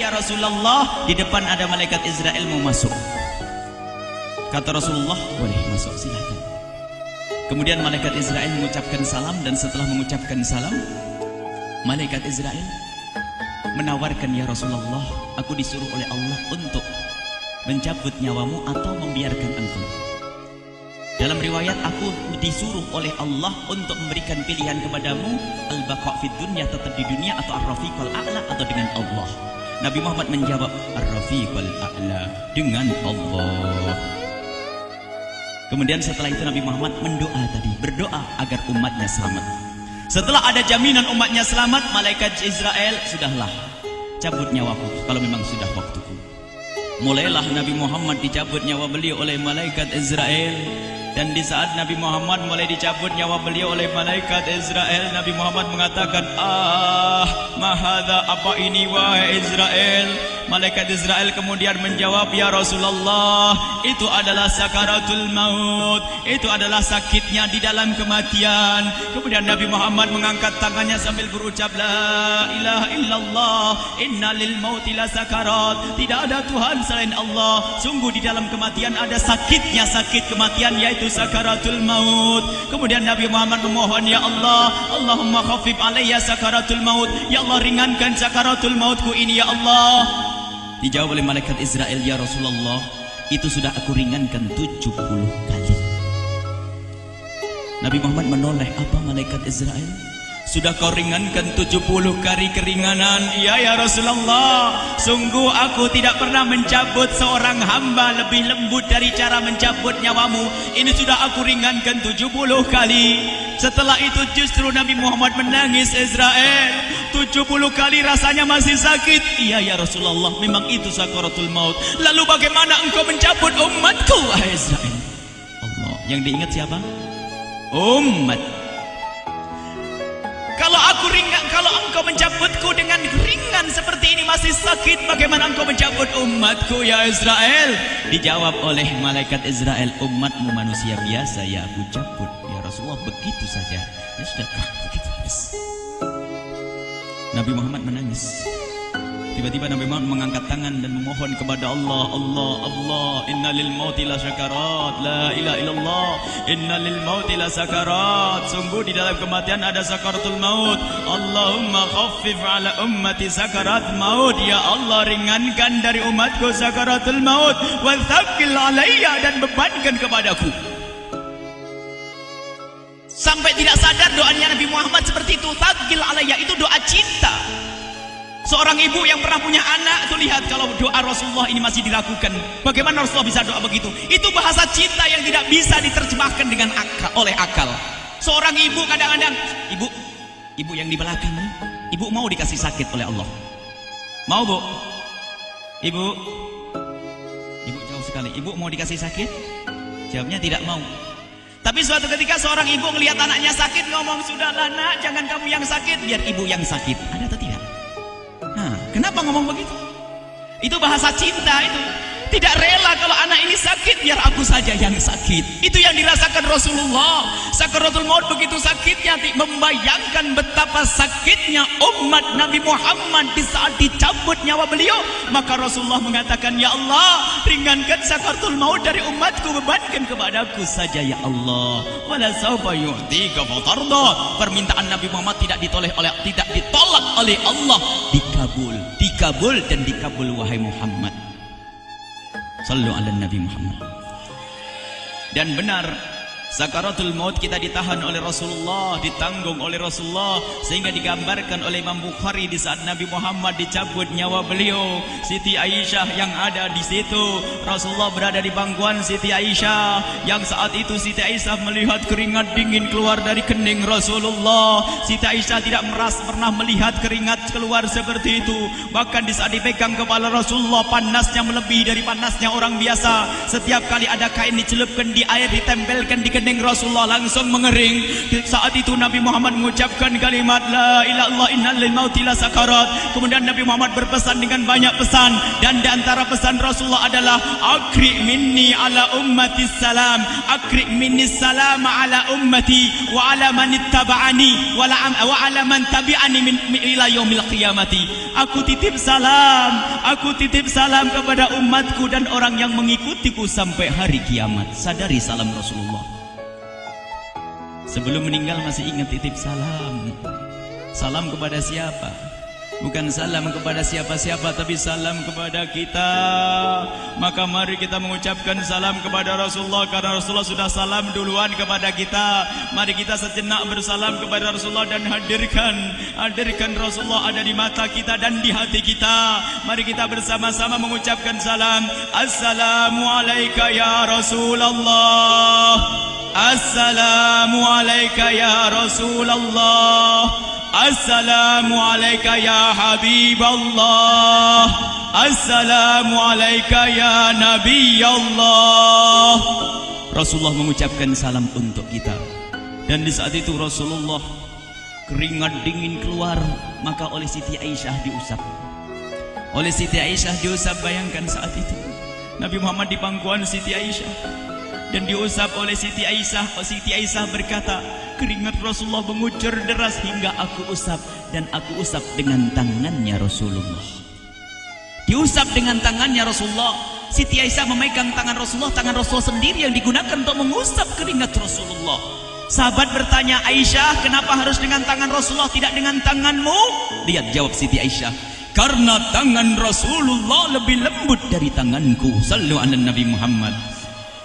Ya Rasulullah, di depan ada malaikat Israel mau masuk. Kata Rasulullah, boleh masuk, silakan. Kemudian malaikat Israel mengucapkan salam, dan setelah mengucapkan salam, malaikat Israel menawarkan, ya Rasulullah, aku disuruh oleh Allah untuk mencabut nyawamu atau membiarkan engkau. Dalam riwayat, aku disuruh oleh Allah untuk memberikan pilihan kepadamu, al-baqa' fid dunya, tetap di dunia, atau ar-rafiqal a'la, atau dengan Allah. Nabi Muhammad menjawab, ar-rafiqal a'la, dengan Allah. Kemudian setelah itu Nabi Muhammad berdoa agar umatnya selamat. Setelah ada jaminan umatnya selamat, malaikat Israel, sudahlah, cabut nyawaku kalau memang sudah waktuku. Mulailah Nabi Muhammad dicabut nyawa beliau oleh malaikat Israel. Dan di saat Nabi Muhammad mulai dicabut nyawa beliau oleh malaikat Israel, Nabi Muhammad mengatakan, mahadha, apa ini wahai Israel? Malaikat Israel kemudian menjawab, ya Rasulullah, itu adalah sakaratul maut, itu adalah sakitnya di dalam kematian. Kemudian Nabi Muhammad mengangkat tangannya sambil berucap, la ilaha illallah, inna lil mauti la sakarat, tidak ada Tuhan selain Allah, sungguh di dalam kematian ada sakitnya, sakit kematian, yaitu sakaratul maut. Kemudian Nabi Muhammad memohon, ya Allah, Allahumma khafif alayya sakaratul maut, ya Allah, ringankan sakaratul mautku ini, ya Allah. Dijawab oleh malaikat Israel, ya Rasulullah, itu sudah aku ringankan 70 kali. Nabi Muhammad menoleh, apa malaikat Israel? Sudah kau ringankan 70 kali keringanan? Iya ya Rasulullah, sungguh aku tidak pernah mencabut seorang hamba lebih lembut dari cara mencabut nyawamu. Ini sudah aku ringankan 70 kali. Setelah itu justru Nabi Muhammad menangis, Israel, 70 kali rasanya masih sakit. Iya ya Rasulullah, memang itu sakaratul maut. Lalu bagaimana engkau mencabut umatku, wahai Israel? Allah, yang diingat siapa? Umat. Kalau engkau mencabutku dengan ringan seperti ini masih sakit, bagaimana engkau mencabut umatku, ya Israel? Dijawab oleh malaikat Israel, umatmu manusia biasa, ya aku cabut. Ya Rasulullah, begitu saja. Ya sudah, begitu. Nabi Muhammad menangis. Tiba-tiba Nabi Muhammad mengangkat tangan dan memohon kepada Allah, Allah, inna lil mauti la sakarat, la ilaha illallah, inna lil mauti la sakarat, sungguh di dalam kematian ada sakaratul maut. Allahumma khaffif ala ummati sakarat maut, ya Allah, ringankan dari umatku sakaratul maut, wa thaqqil alayya, dan bebankan kepadaku. Sampai tidak sadar doanya Nabi Muhammad seperti itu, thaqqil alayya, itu doa cinta. Seorang ibu yang pernah punya anak itu, lihat kalau doa Rasulullah ini masih dilakukan, bagaimana Rasulullah bisa doa begitu? Itu bahasa cinta yang tidak bisa diterjemahkan dengan oleh akal. Seorang ibu kadang-kadang, ibu yang di belakang, ibu mau dikasih sakit oleh Allah? Mau, Bu? Ibu jauh sekali. Ibu mau dikasih sakit? Jawabnya tidak mau. Tapi suatu ketika seorang ibu melihat anaknya sakit, ngomong, sudahlah nak, jangan kamu yang sakit, biar ibu yang sakit. Ada atau tidak? Kenapa ngomong begitu? Itu bahasa cinta itu. Tidak rela kalau anak ini sakit, biar aku saja yang sakit. Itu yang dirasakan Rasulullah. Sakaratul maut begitu sakitnya, membayangkan betapa sakitnya umat Nabi Muhammad di saat dicabut nyawa beliau. Maka Rasulullah mengatakan, ya Allah, ringankan sakaratul maut dari umatku, bebankan kepadaku saja, ya Allah. Wala sawfa yu'tika fatarda. Permintaan Nabi Muhammad tidak ditolak oleh Allah, dikabul dan dikabul, wahai Muhammad. Sallu ala Nabi Muhammad. Dan benar, sakaratul maut kita ditahan oleh Rasulullah, ditanggung oleh Rasulullah, sehingga digambarkan oleh Imam Bukhari di saat Nabi Muhammad dicabut nyawa beliau, Siti Aisyah yang ada di situ. Rasulullah berada di pangkuan Siti Aisyah, yang saat itu Siti Aisyah melihat keringat dingin keluar dari kening Rasulullah. Siti Aisyah tidak pernah melihat keringat keluar seperti itu. Bahkan di saat dipegang kepala Rasulullah, panasnya melebihi dari panasnya orang biasa. Setiap kali ada kain dicelupkan di air, ditempelkan di kening Rasulullah langsung mengering. Saat itu Nabi Muhammad mengucapkan kalimat la ilaha illallah innal lil mauti lasakarat. Kemudian Nabi Muhammad berpesan dengan banyak pesan, dan di antara pesan Rasulullah adalah akri minni ala ummati salam, akri minni salam ala ummati wa ala man ittaba'ani wa ala man tabi'ani min ila yaumil qiyamati. Aku titip salam kepada umatku dan orang yang mengikutiku sampai hari kiamat. Sadari salam Rasulullah. Sebelum meninggal masih ingat titip salam. Salam kepada siapa? Bukan salam kepada siapa-siapa, tapi salam kepada kita. Maka mari kita mengucapkan salam kepada Rasulullah, karena Rasulullah sudah salam duluan kepada kita. Mari kita sejenak bersalam kepada Rasulullah dan hadirkan Rasulullah ada di mata kita dan di hati kita. Mari kita bersama-sama mengucapkan salam. Assalamualaikum ya Rasulullah. Assalamualaikum ya Rasulullah. Assalamualaikum ya Habiballah. Assalamualaikum ya Nabi Allah. Rasulullah mengucapkan salam untuk kita. Dan di saat itu Rasulullah keringat dingin keluar, maka oleh Siti Aisyah diusap. Oleh Siti Aisyah diusap, bayangkan saat itu Nabi Muhammad di pangkuan Siti Aisyah dan diusap oleh Siti Aisyah. Siti Aisyah berkata, keringat Rasulullah mengucur deras hingga aku usap, dan aku usap dengan tangannya Rasulullah. Diusap dengan tangannya Rasulullah. Siti Aisyah memegang tangan Rasulullah sendiri yang digunakan untuk mengusap keringat Rasulullah. Sahabat bertanya, Aisyah, kenapa harus dengan tangan Rasulullah tidak dengan tanganmu? Lihat jawab Siti Aisyah, karena tangan Rasulullah lebih lembut dari tanganku. Sallu ala Nabi Muhammad.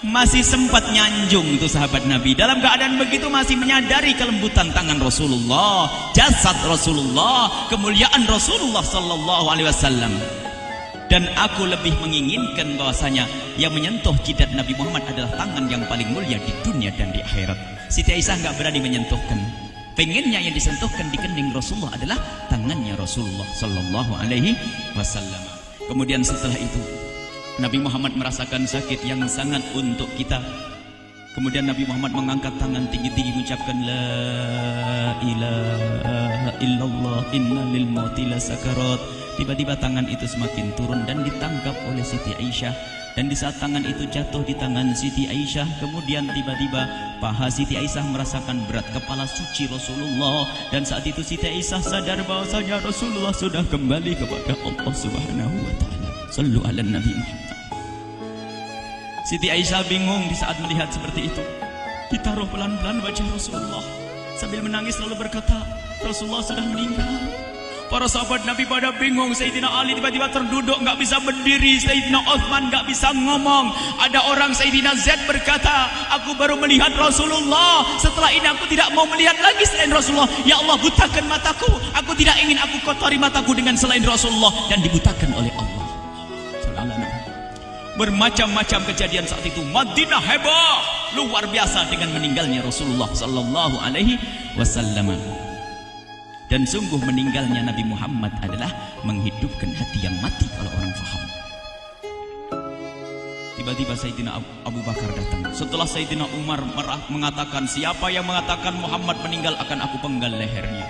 Masih sempat nyanjung itu sahabat Nabi. Dalam keadaan begitu masih menyadari kelembutan tangan Rasulullah, jasad Rasulullah, kemuliaan Rasulullah sallallahu alaihi wasallam. Dan aku lebih menginginkan bahwasanya yang menyentuh jidat Nabi Muhammad adalah tangan yang paling mulia di dunia dan di akhirat. Siti Aisyah enggak berani menyentuhkan. Pengennya yang disentuhkan di kening Rasulullah adalah tangannya Rasulullah sallallahu alaihi wasallam. Kemudian setelah itu Nabi Muhammad merasakan sakit yang sangat untuk kita. Kemudian Nabi Muhammad mengangkat tangan tinggi-tinggi mengucapkan la ilaha illallah inna lil mauti lasakarat. Tiba-tiba tangan itu semakin turun dan ditangkap oleh Siti Aisyah. Dan di saat tangan itu jatuh di tangan Siti Aisyah, kemudian tiba-tiba paha Siti Aisyah merasakan berat kepala suci Rasulullah. Dan saat itu Siti Aisyah sadar bahwasanya Rasulullah sudah kembali kepada Allah Subhanahu wa taala. Sallu ala Nabi Muhammad. Siti Aisyah bingung di saat melihat seperti itu. Ditaruh pelan-pelan wajah Rasulullah, sambil menangis lalu berkata, Rasulullah sudah meninggal. Para sahabat Nabi pada bingung. Sayyidina Ali tiba-tiba terduduk, nggak bisa berdiri. Sayyidina Uthman nggak bisa ngomong. Ada orang Sayyidina Zaid berkata, aku baru melihat Rasulullah. Setelah ini aku tidak mau melihat lagi selain Rasulullah. Ya Allah, butakan mataku. Aku tidak ingin aku kotori mataku dengan selain Rasulullah. Dan dibutakan oleh Allah. Bermacam-macam kejadian saat itu. Madinah heboh luar biasa dengan meninggalnya Rasulullah sallallahu alaihi wasallam. Dan sungguh meninggalnya Nabi Muhammad adalah menghidupkan hati yang mati kalau orang faham. Tiba-tiba Sayyidina Abu Bakar datang. Setelah Sayyidina Umar mengatakan, siapa yang mengatakan Muhammad meninggal akan aku penggal lehernya.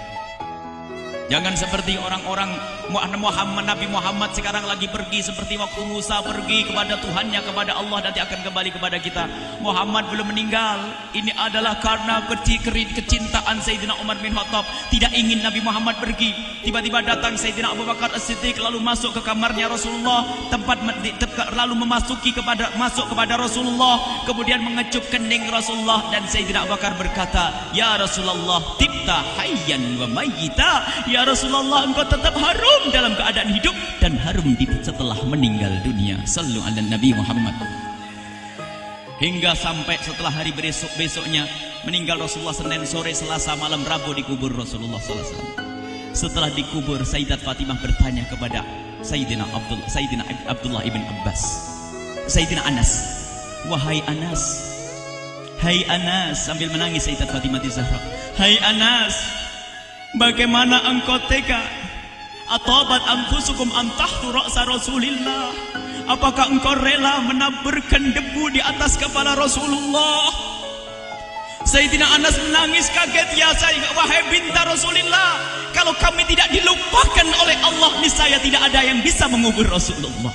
Jangan seperti orang-orang Nabi Muhammad sekarang lagi pergi seperti waktu Musa pergi kepada Tuhannya, kepada Allah, nanti akan kembali kepada kita. Muhammad belum meninggal. Ini adalah karena kecintaan Sayyidina Umar bin Khattab, tidak ingin Nabi Muhammad pergi. Tiba-tiba datang Sayyidina Abu Bakar As-Siddiq lalu masuk ke kamarnya Rasulullah, lalu masuk kepada Rasulullah, kemudian mengecup kening Rasulullah. Dan Sayyidina Abu Bakar berkata, ya Rasulullah, tibta hayyan wa mayyita. Ya Rasulullah, engkau tetap harum dalam keadaan hidup dan harum setelah meninggal dunia. Sallu ala Nabi Muhammad. Hingga sampai setelah hari besoknya meninggal Rasulullah Senin sore, Selasa malam, Rabu dikubur Rasulullah sallallahu alaihi wasallam. Setelah dikubur, Sayyidat Fatimah bertanya kepada Sayyidina Abdullah ibn Abbas, Sayyidina Anas, wahai Anas, hai Anas, sambil menangis Sayyidat Fatimah Zahra, hai Anas, bagaimana engkau tega? Atabat anfusukum an tahtu ra'sa Rasulillah. Apakah engkau rela menaburkan debu di atas kepala Rasulullah? Sayyidina Anas menangis kaget, ya wahai binta Rasulullah, kalau kami tidak dilupakan oleh Allah, niscaya tidak ada yang bisa mengubur Rasulullah.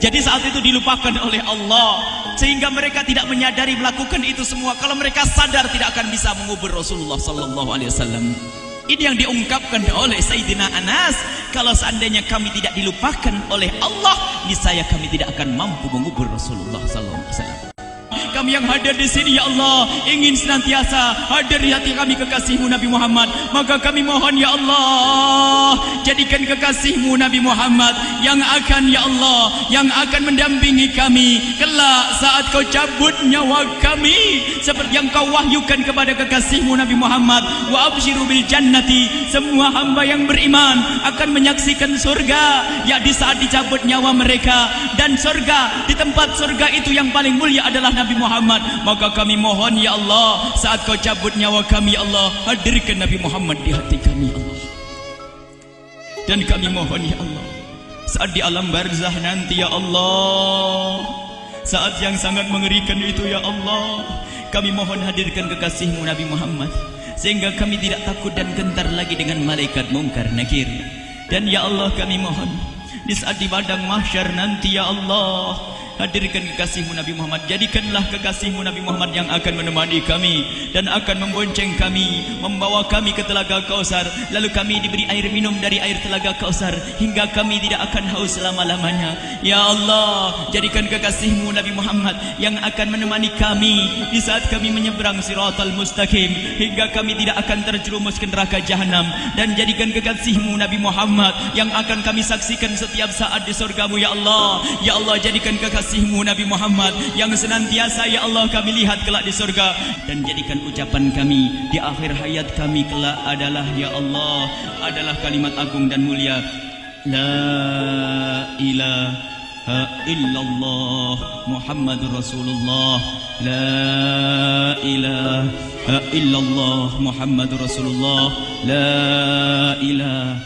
Jadi saat itu dilupakan oleh Allah, sehingga mereka tidak menyadari melakukan itu semua. Kalau mereka sadar, tidak akan bisa mengubur Rasulullah sallallahu alaihi wasallam. Ini yang diungkapkan oleh Sayyidina Anas, kalau seandainya kami tidak dilupakan oleh Allah, niscaya kami tidak akan mampu mengubur Rasulullah sallallahu alaihi wasallam. Kami yang hadir di sini, ya Allah, ingin senantiasa hadir di hati kami kekasih-Mu Nabi Muhammad. Maka kami mohon, ya Allah, jadikan kekasih-Mu Nabi Muhammad yang akan, ya Allah, yang akan mendampingi kami kelak saat Kau cabut nyawa kami, seperti yang Kau wahyukan kepada kekasih-Mu Nabi Muhammad. Wa absyiru bil jannati, semua hamba yang beriman akan menyaksikan surga, ya di saat dicabut nyawa mereka. Dan surga, di tempat surga itu yang paling mulia adalah Nabi Muhammad. Maka kami mohon, ya Allah, saat Kau cabut nyawa kami, ya Allah, hadirkan Nabi Muhammad di hati kami, ya Allah. Dan kami mohon, ya Allah, saat di alam barzah nanti, ya Allah, saat yang sangat mengerikan itu, ya Allah, kami mohon hadirkan kekasih-Mu Nabi Muhammad, sehingga kami tidak takut dan gentar lagi dengan malaikat mungkar nakir. Dan ya Allah, kami mohon di saat di padang mahsyar nanti, ya Allah, hadirkan kekasih-Mu Nabi Muhammad. Jadikanlah kekasih-Mu Nabi Muhammad yang akan menemani kami dan akan membonceng kami, membawa kami ke telaga Kausar. Lalu kami diberi air minum dari air telaga Kausar hingga kami tidak akan haus selama-lamanya. Ya Allah, jadikan kekasih-Mu Nabi Muhammad yang akan menemani kami di saat kami menyeberang Siratal Mustaqim hingga kami tidak akan terjerumus ke neraka Jahanam. Dan jadikan kekasih-Mu Nabi Muhammad yang akan kami saksikan setiap saat di surga-Mu, ya Allah. Ya Allah, jadikan kekasih-Mu Nabi Muhammad yang senantiasa, ya Allah, kami lihat kelak di surga. Dan jadikan ucapan kami di akhir hayat kami kelak adalah, ya Allah, adalah kalimat agung dan mulia, La ilaha illallah Muhammadur Rasulullah. La ilaha illallah Muhammadur Rasulullah. La ilaha